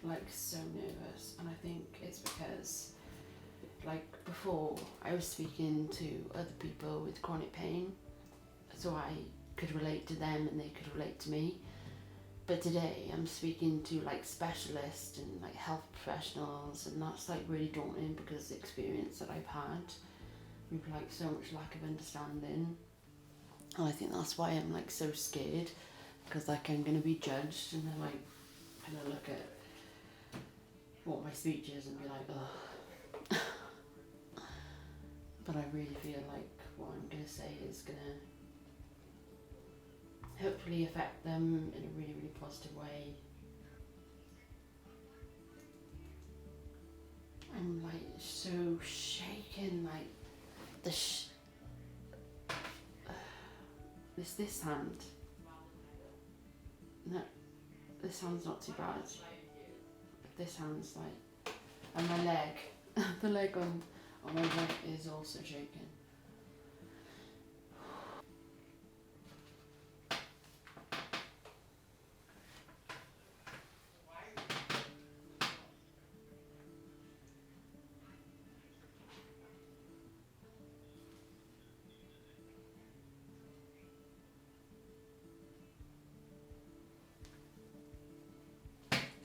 like so nervous, and I think it's because like before I was speaking to other people with chronic pain, so I could relate to them and they could relate to me. But today I'm speaking to like specialists and like health professionals, and that's like really daunting because of the experience that I've had with like so much lack of understanding. And I think that's why I'm like so scared, because like I'm gonna be judged and then like kind of look at what my speech is and be like, ugh. But I really feel like what I'm gonna say is gonna hopefully affect them in a really, really positive way. I'm like so shaken, like this hand. No, this hand's not too bad. This hand's like, and my leg, the leg on my right is also shaking.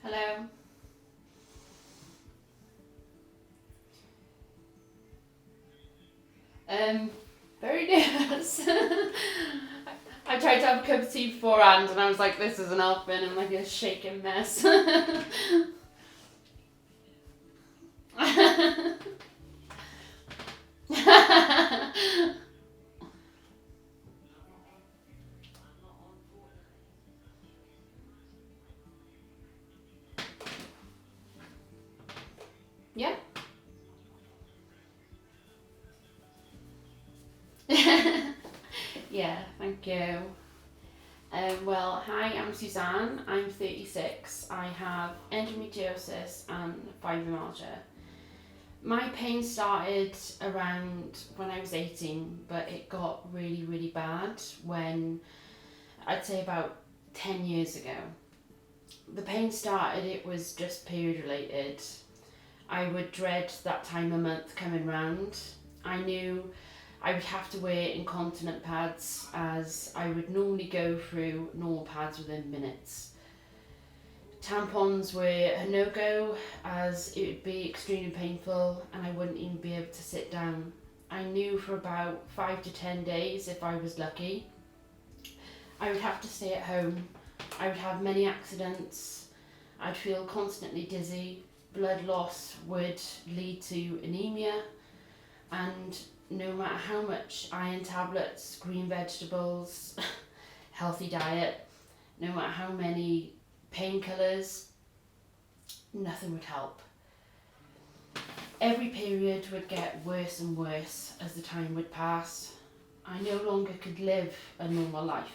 Hello. Very nervous. I tried to have a cup of tea beforehand and I was like, this isn't helping. I'm like a shaking mess. Yeah. Yeah, thank you. Well, hi, I'm Suzanne. I'm 36. I have endometriosis and fibromyalgia. My pain started around when I was 18, but it got really, really bad when I'd say about 10 years ago. The pain started, it was just period related. I would dread that time of month coming round. I knew I would have to wear incontinent pads, as I would normally go through normal pads within minutes. Tampons were a no-go, as it would be extremely painful and I wouldn't even be able to sit down. I knew for about 5 to 10 days, if I was lucky, I would have to stay at home. I would have many accidents. I'd feel constantly dizzy. Blood loss would lead to anemia, and no matter how much iron tablets, green vegetables, healthy diet, no matter how many painkillers, nothing would help. Every period would get worse and worse as the time would pass. I no longer could live a normal life.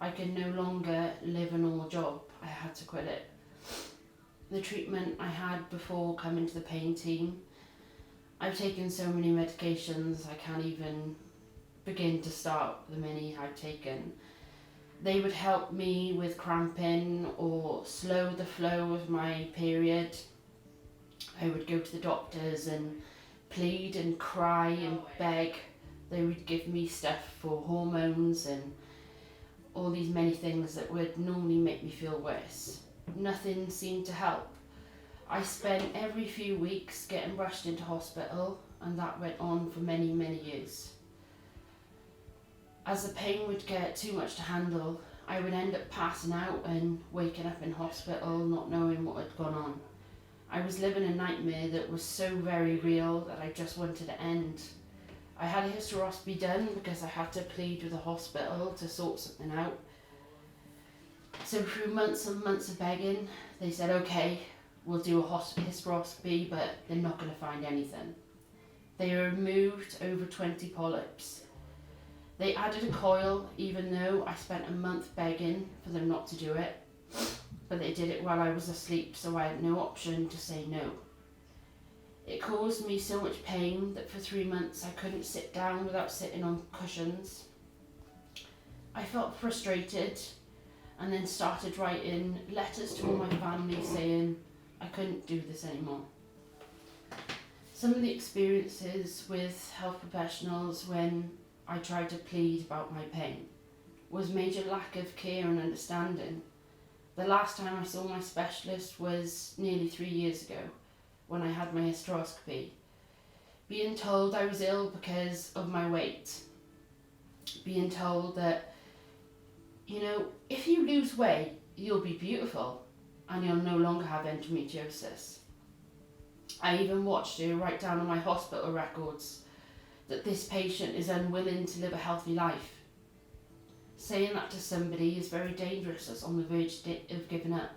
I could no longer live a normal job. I had to quit it. The treatment I had before coming to the pain team, I've taken so many medications I can't even begin to start the many I've taken. They would help me with cramping or slow the flow of my period. I would go to the doctors and plead and cry and beg. They would give me stuff for hormones and all these many things that would normally make me feel worse. Nothing seemed to help. I spent every few weeks getting rushed into hospital, and that went on for many, many years. As the pain would get too much to handle, I would end up passing out and waking up in hospital not knowing what had gone on. I was living a nightmare that was so very real that I just wanted to end. I had a hysteroscopy done because I had to plead with the hospital to sort something out. So through months and months of begging, they said, okay, we'll do a hysteroscopy, but they're not going to find anything. They removed over 20 polyps. They added a coil, even though I spent a month begging for them not to do it. But they did it while I was asleep, so I had no option to say no. It caused me so much pain that for 3 months I couldn't sit down without sitting on cushions. I felt frustrated and then started writing letters to all my family saying, I couldn't do this anymore. Some of the experiences with health professionals when I tried to plead about my pain was major lack of care and understanding. The last time I saw my specialist was nearly 3 years ago when I had my hysteroscopy. Being told I was ill because of my weight. Being told that, if you lose weight, you'll be beautiful and you'll no longer have endometriosis. I even watched her write down on my hospital records that this patient is unwilling to live a healthy life. Saying that to somebody is very dangerous, that's on the verge of giving up.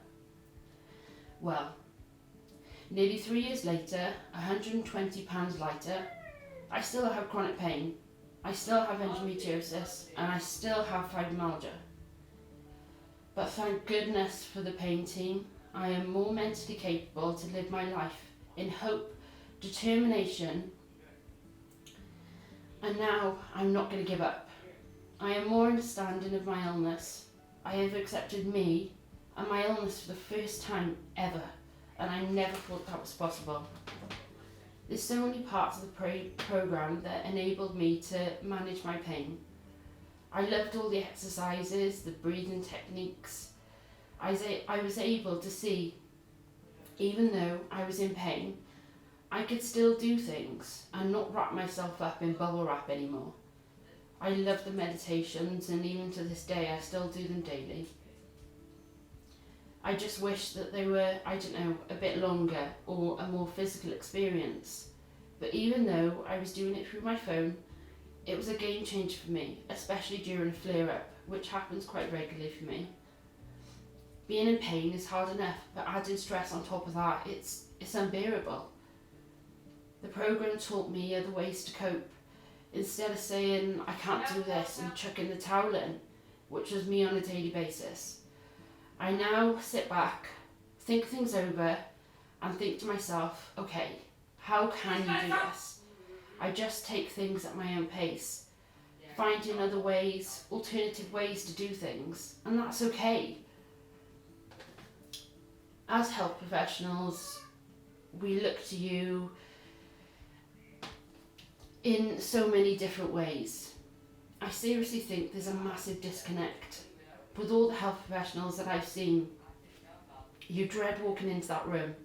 Well, nearly 3 years later, 120 pounds lighter, I still have chronic pain, I still have endometriosis, and I still have fibromyalgia. But thank goodness for the pain team, I am more mentally capable to live my life in hope, determination, and now I'm not going to give up. I am more understanding of my illness. I have accepted me and my illness for the first time ever, and I never thought that was possible. There's so many parts of the programme that enabled me to manage my pain. I loved all the exercises, the breathing techniques. I was able to see, even though I was in pain, I could still do things and not wrap myself up in bubble wrap anymore. I love the meditations, and even to this day I still do them daily. I just wish that they were, a bit longer or a more physical experience. But even though I was doing it through my phone, it was a game changer for me, especially during a flare-up, which happens quite regularly for me. Being in pain is hard enough, but adding stress on top of that, it's unbearable. The programme taught me other ways to cope. Instead of saying, I can't do this, and chucking the towel in, which was me on a daily basis, I now sit back, think things over, and think to myself, okay, how can you do this? I just take things at my own pace, finding other ways, alternative ways to do things, and that's okay. As health professionals, we look to you in so many different ways. I seriously think there's a massive disconnect. With all the health professionals that I've seen, you dread walking into that room.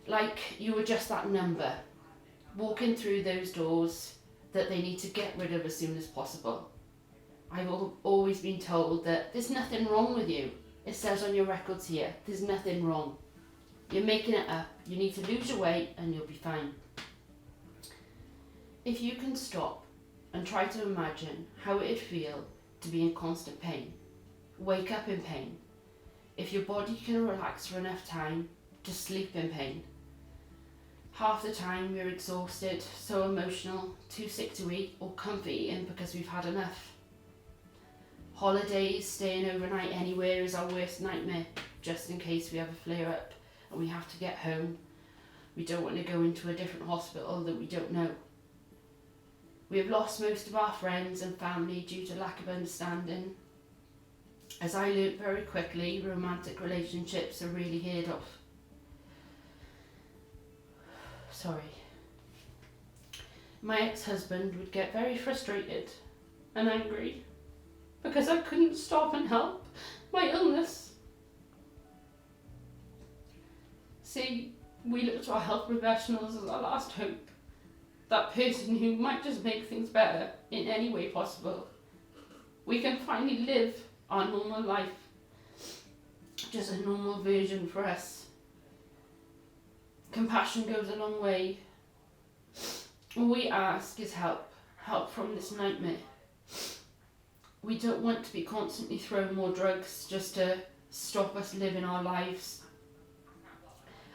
Like you were just that number, walking through those doors that they need to get rid of as soon as possible. I've always been told that there's nothing wrong with you. It says on your records here, there's nothing wrong. You're making it up. You need to lose your weight and you'll be fine. If you can stop and try to imagine how it'd feel to be in constant pain, wake up in pain, if your body can relax for enough time to sleep in pain. Half the time we're exhausted, so emotional, too sick to eat or comfort eating because we've had enough. Holidays, staying overnight anywhere is our worst nightmare, just in case we have a flare up and we have to get home. We don't want to go into a different hospital that we don't know. We have lost most of our friends and family due to lack of understanding. As I learnt very quickly, romantic relationships are really heard of. My ex-husband would get very frustrated and angry because I couldn't stop and help my illness. See, we look to our health professionals as our last hope. That person who might just make things better in any way possible. We can finally live our normal life, just a normal version for us. Compassion goes a long way. All we ask is help from this nightmare. We don't want to be constantly throwing more drugs just to stop us living our lives.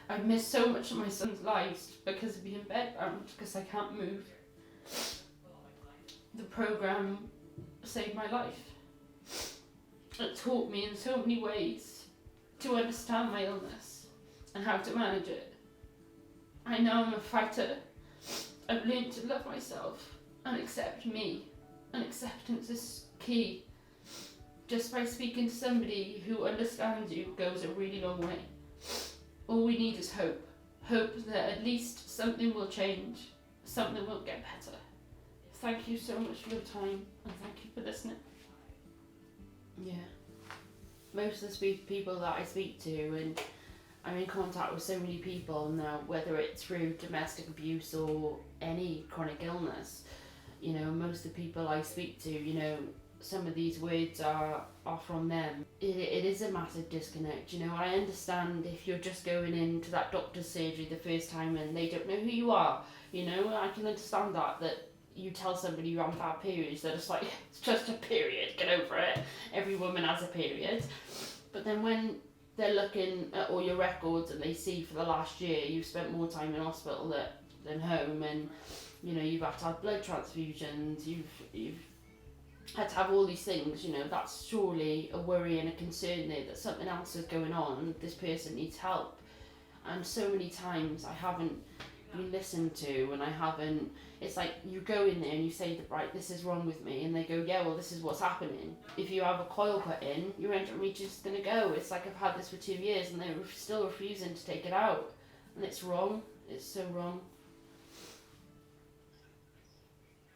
I've missed so much of my son's lives because of being bedbound, because I can't move. The programme saved my life. It taught me in so many ways to understand my illness and how to manage it. I know I'm a fighter. I've learned to love myself and accept me, and acceptance is key. Just by speaking to somebody who understands you goes a really long way. All we need is hope. Hope that at least something will change, something will get better. Thank you so much for your time, and thank you for listening. Yeah. Most of the people that I speak to, and I'm in contact with so many people now, whether it's through domestic abuse or any chronic illness, most of the people I speak to, some of these words are from them. It is a massive disconnect. I understand if you're just going into that doctor's surgery the first time and they don't know who you are. I can understand that you tell somebody you're on bad periods, they're just like, it's just a period, get over it. Every woman has a period. But then when they're looking at all your records and they see for the last year you've spent more time in hospital than home, and you've had to have blood transfusions, you've had to have all these things, that's surely a worry and a concern there that something else is going on, this person needs help. And so many times I haven't been listened to, and it's like you go in there and you say that, right, this is wrong with me, and they go, yeah, well, this is what's happening. If you have a coil put in, your endometrium is going to go. It's like, I've had this for 2 years and they're still refusing to take it out, and it's wrong. It's so wrong.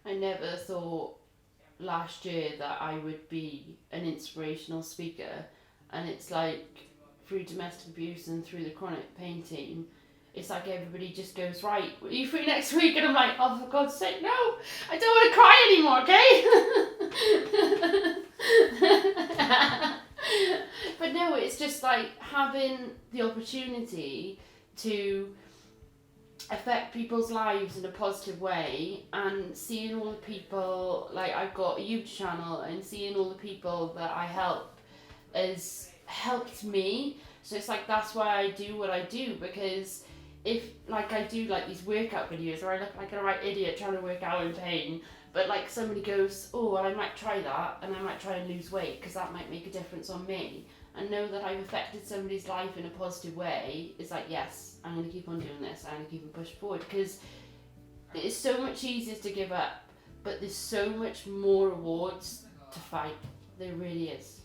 I never thought last year that I would be an inspirational speaker, and it's like through domestic abuse and through the chronic pain team, it's like everybody just goes, right, are you free next week? And I'm like, oh, for God's sake, no, I don't want to cry anymore, okay? But no, it's just like having the opportunity to affect people's lives in a positive way, and seeing all the people, like I've got a YouTube channel, and seeing all the people that I help has helped me. So it's like, that's why I do what I do, because if like I do like these workout videos where I look like a right idiot trying to work out in pain, but like somebody goes, oh, well, I might try that, and I might try and lose weight because that might make a difference on me, and know that I've affected somebody's life in a positive way, it's like, yes, I'm going to keep on doing this, I'm going to keep on pushing forward, because it's so much easier to give up, but there's so much more rewards to fight. There really is.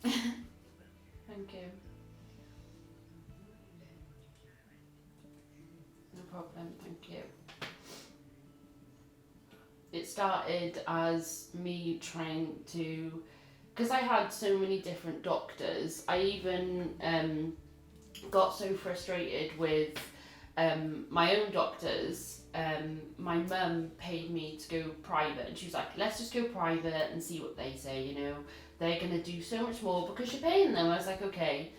Thank you. No problem, thank you. It started as me trying to, because I had so many different doctors, I even got so frustrated with my own doctors. My mum paid me to go private, and she was like, let's just go private and see what they say, they're going to do so much more because you're paying them. I was like, okay.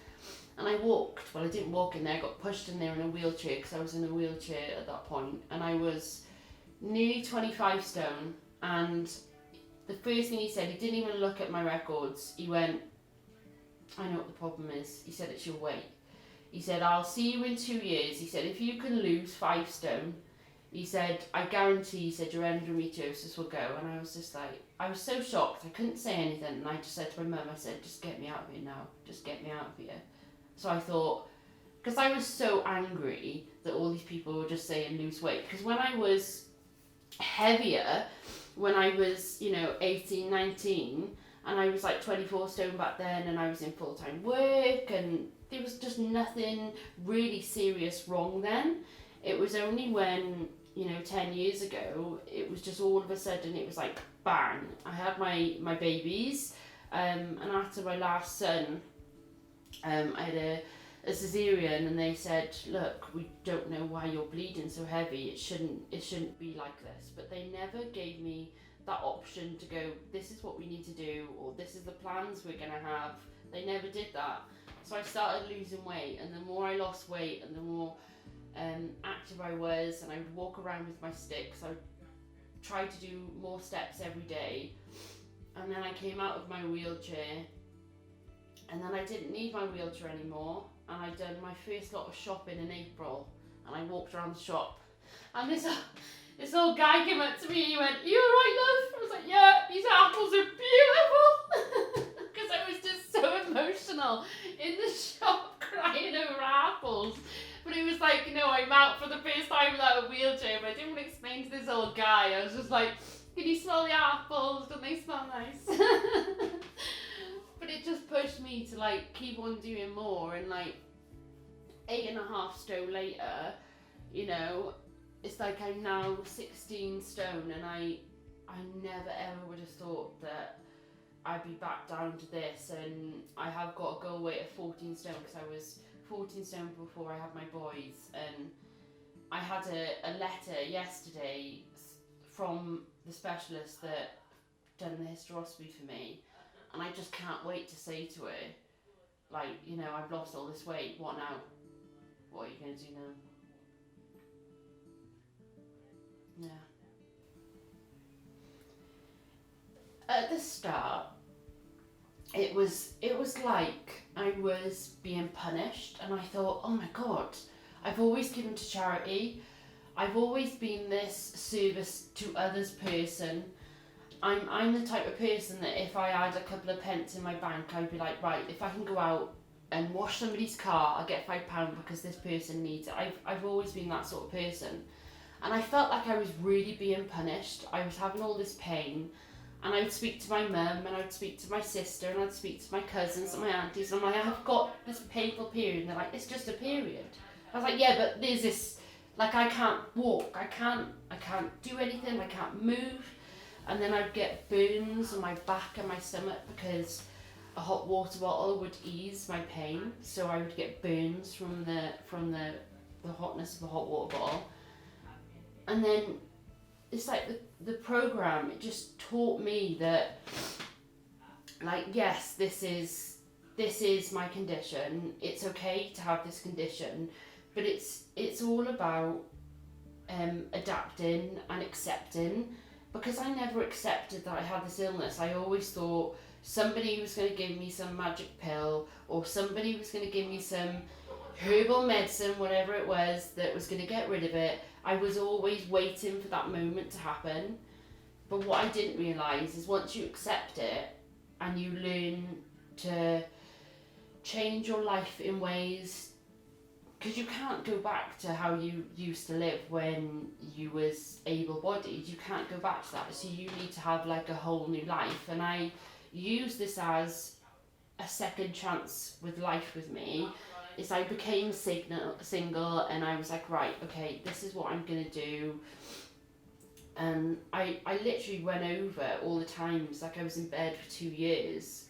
And I walked, well, I didn't walk in there, I got pushed in there in a wheelchair, because I was in a wheelchair at that point, and I was nearly 25 stone, and the first thing he said, he didn't even look at my records, he went, I know what the problem is. He said, it's your weight. He said, I'll see you in 2 years. He said, if you can lose 5 stone, he said, I guarantee, he said, your endometriosis will go. And I was just like, I was so shocked, I couldn't say anything, and I just said to my mum, I said, just get me out of here now, just get me out of here. So I thought, because I was so angry that all these people were just saying lose weight, because when I was heavier, when I was 18, 19, and I was like 24 stone back then, and I was in full-time work, and there was just nothing really serious wrong then. It was only when 10 years ago, it was just all of a sudden, it was like bang, I had my babies, and after my last son, I had a cesarean, and they said, look, we don't know why you're bleeding so heavy, it shouldn't be like this. But they never gave me that option to go, this is what we need to do, or this is the plans we're going to have. They never did that. So I started losing weight, and the more I lost weight, and the more active I was, and I would walk around with my sticks, I would try to do more steps every day. And then I came out of my wheelchair, and then I didn't need my wheelchair anymore, and I'd done my first lot of shopping in April, and I walked around the shop, and this old guy came up to me, and he went, you alright, love? I was like, yeah, these apples are beautiful, because I was just so emotional in the shop crying over apples. But it was like, I'm out for the first time without a wheelchair, but I didn't want to explain to this old guy. I was just like, can you smell the apples? Don't they smell nice? me to like keep on doing more, and like 8.5 stone later, you know, it's like I'm now 16 stone, and I never ever would have thought that I'd be back down to this. And I have got a goal weight of 14 stone because I was 14 stone before I had my boys. And I had a letter yesterday from the specialist that done the hysteroscopy for me, and I just can't wait to say to her, like, you know, I've lost all this weight, what now? What are you going to do now? Yeah. At the start, it was like I was being punished, and I thought, oh my god, I've always given to charity, I've always been this service to others person. I'm the type of person that if I had a couple of pence in my bank, I'd be like, right, if I can go out and wash somebody's car, I'll get £5 because this person needs it. I've always been that sort of person. And I felt like I was really being punished. I was having all this pain, and I would speak to my mum, and I'd speak to my sister, and I'd speak to my cousins and my aunties, and I'm like, I've got this painful period, and they're like, it's just a period. I was like, yeah, but there's this, like, I can't walk, I can't do anything, I can't move. And then I'd get burns on my back and my stomach because a hot water bottle would ease my pain, so I would get burns from the hotness of the hot water bottle. And then it's like the program, it just taught me that, like, yes, this is my condition, it's okay to have this condition, but it's all about adapting and accepting. Because I never accepted that I had this illness, I always thought somebody was going to give me some magic pill, or somebody was going to give me some herbal medicine, whatever it was, that was going to get rid of it. I was always waiting for that moment to happen. But what I didn't realise is once you accept it and you learn to change your life in ways, because you can't go back to how you used to live when you was able-bodied. You can't go back to that. So you need to have like a whole new life. And I use this as a second chance with life with me. Is I became single, and I was like, right, okay, this is what I'm gonna do. And I literally went over all the times, like I was in bed for 2 years,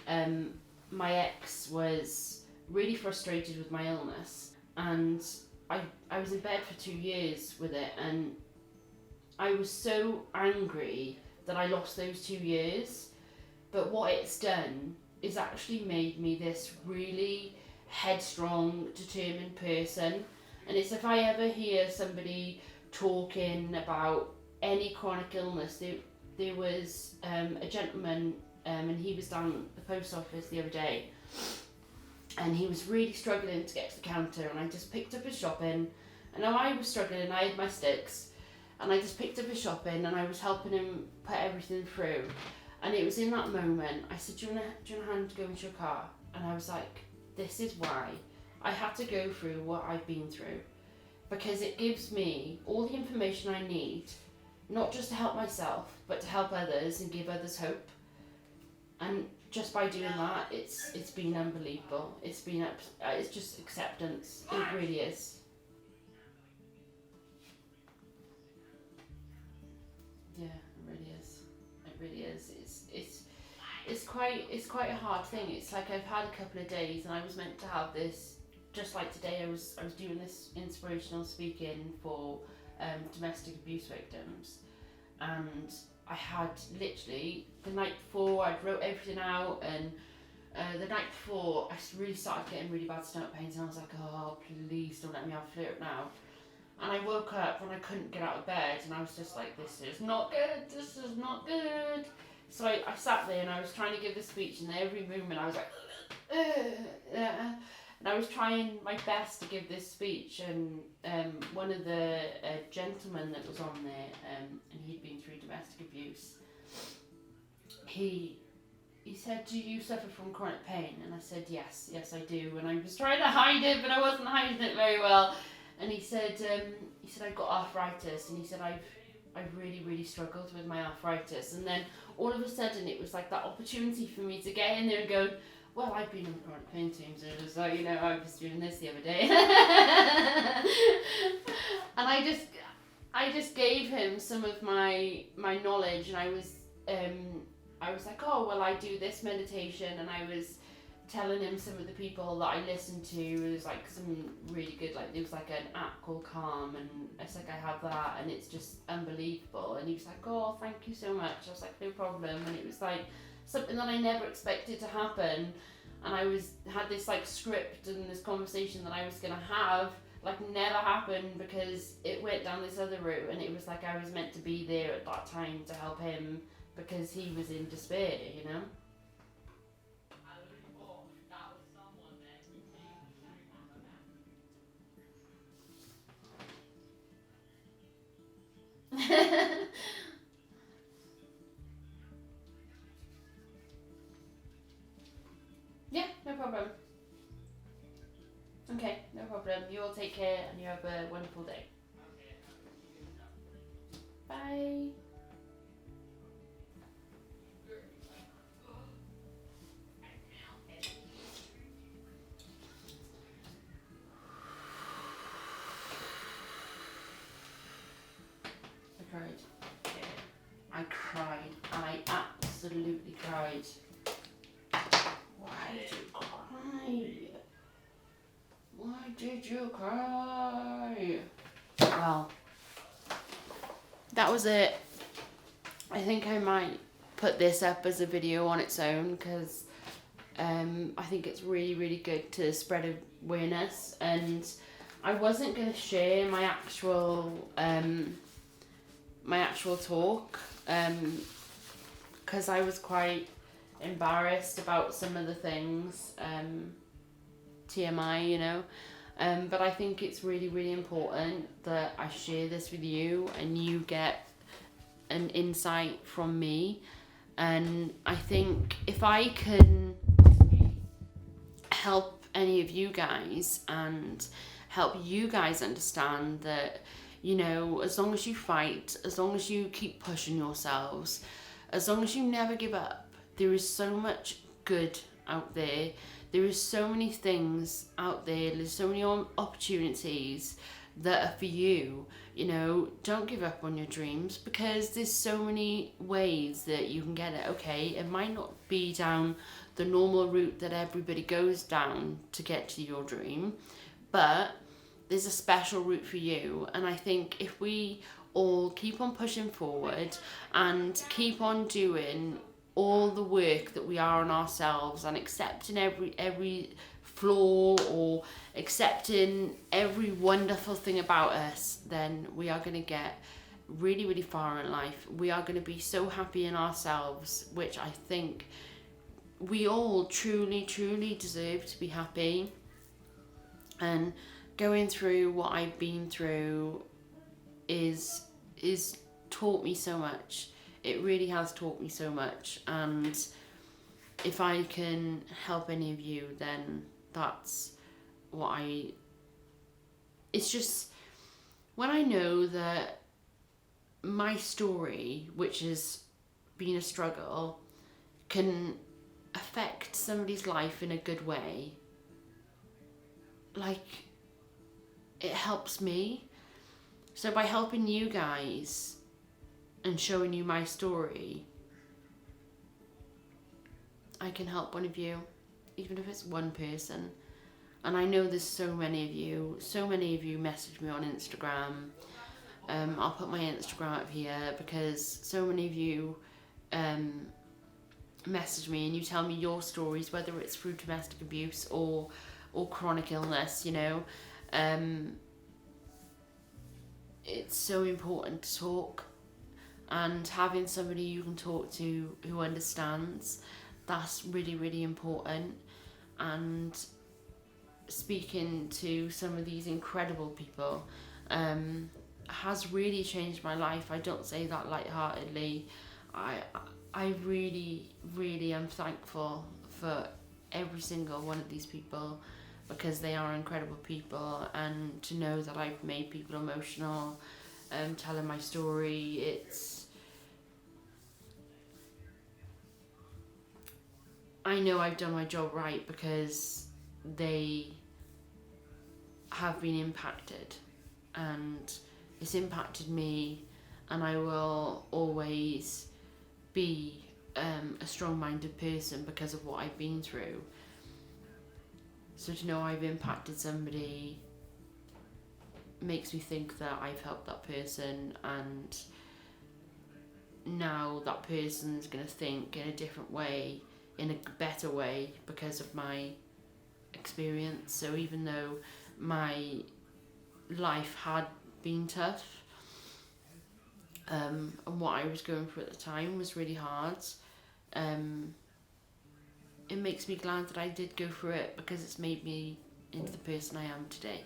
and my ex was really frustrated with my illness, and I was in bed for 2 years with it, and I was so angry that I lost those 2 years. But what it's done is actually made me this really headstrong, determined person. And it's, if I ever hear somebody talking about any chronic illness, there was a gentleman, and he was down at the post office the other day, and he was really struggling to get to the counter, and I just picked up his shopping. And now I was struggling, I had my sticks, and I just picked up his shopping, and I was helping him put everything through. And it was in that moment, I said, do you want a hand to go into your car? And I was like, this is why I had to go through what I've been through, because it gives me all the information I need, not just to help myself, but to help others and give others hope. And just by doing that, it's been unbelievable. It's just acceptance. It really is. Yeah, it really is. It really is. It's quite a hard thing. It's like I've had a couple of days, and I was meant to have this, just like today. I was doing this inspirational speaking for domestic abuse victims, and I had literally the night before, I'd wrote everything out, and the night before I really started getting really bad stomach pains, and I was like, oh, please don't let me have a flare-up now. And I woke up and I couldn't get out of bed, and I was just like, this is not good. So I sat there, and I was trying to give the speech, and every moment I was like, and I was trying my best to give this speech, and one of the gentlemen that was on there, and he'd been through domestic abuse, he said, do you suffer from chronic pain? And I said, yes I do. And I was trying to hide it, but I wasn't hiding it very well. And he said I've got arthritis, and he said I've really struggled with my arthritis. And then all of a sudden it was like that opportunity for me to get in there and go, well, I've been on chronic pain teams, and it was like, I was doing this the other day. And I just gave him some of my knowledge, and I was like, oh, well, I do this meditation, and I was telling him some of the people that I listened to. It was like some really good, like there was like an app called Calm, and it's like I have that, and it's just unbelievable. And he was like, oh, thank you so much. I was like, no problem. And it was like something that I never expected to happen, and had this like script and this conversation that I was gonna have like never happened, because it went down this other route, and it was like I was meant to be there at that time to help him because he was in despair, Yeah, no problem. Okay, no problem. You all take care, and you have a wonderful day. Bye. I cried. I cried. I absolutely cried. Why did you cry? Why did you cry? Well, that was it. I think I might put this up as a video on its own, because I think it's really, really good to spread awareness. And I wasn't going to share my actual talk, because I was quite embarrassed about some of the things, TMI, but I think it's really, really important that I share this with you, and you get an insight from me. And I think if I can help any of you guys and help you guys understand that, as long as you fight, as long as you keep pushing yourselves, as long as you never give up, there is so much good out there. There is so many things out there. There's so many opportunities that are for you. Don't give up on your dreams, because there's so many ways that you can get it. Okay, it might not be down the normal route that everybody goes down to get to your dream, but there's a special route for you. And I think if we all keep on pushing forward and keep on doing all the work that we are on ourselves, and accepting every flaw, or accepting every wonderful thing about us, then we are going to get really, really far in life. We are going to be so happy in ourselves, which I think we all truly, truly deserve to be happy. And going through what I've been through is taught me so much. It really has taught me so much, and if I can help any of you, then that's what it's just when I know that my story, which has been a struggle, can affect somebody's life in a good way, like, it helps me. So by helping you guys and showing you my story, I can help one of you, even if it's one person. And I know there's so many of you message me on Instagram. I'll put my Instagram up here, because so many of you message me and you tell me your stories, whether it's through domestic abuse or chronic illness, it's so important to talk, and having somebody you can talk to who understands, that's really, really important. And speaking to some of these incredible people has really changed my life. I don't say that lightheartedly. I really, really am thankful for every single one of these people, because they are incredible people. And to know that I've made people emotional, telling my story, I know I've done my job right because they have been impacted, and it's impacted me, and I will always be a strong-minded person because of what I've been through. So to know I've impacted somebody makes me think that I've helped that person, and now that person's going to think in a different way, in a better way, because of my experience. So even though my life had been tough, and what I was going through at the time was really hard, it makes me glad that I did go through it, because it's made me into the person I am today.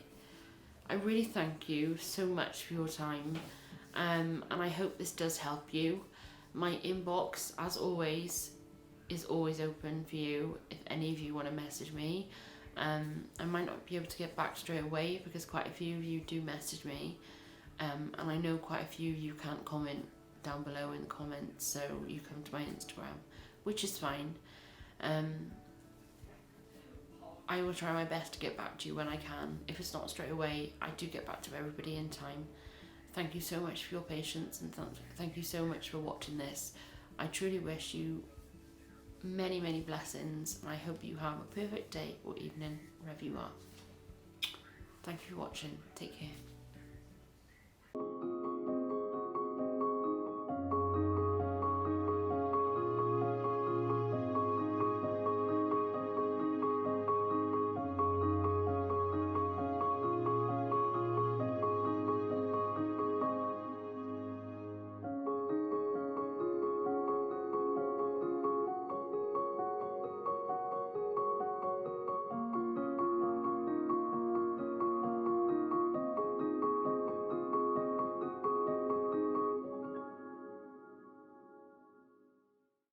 I really thank you so much for your time, and I hope this does help you. My inbox, as always, is always open for you if any of you want to message me. I might not be able to get back straight away because quite a few of you do message me, and I know quite a few of you can't comment down below in the comments, so you come to my Instagram, which is fine. I will try my best to get back to you when I can. If it's not straight away, I do get back to everybody in time. Thank you so much for your patience, and thank you so much for watching this. I truly wish you many, many blessings, and I hope you have a perfect day or evening wherever you are. Thank you for watching. Take care.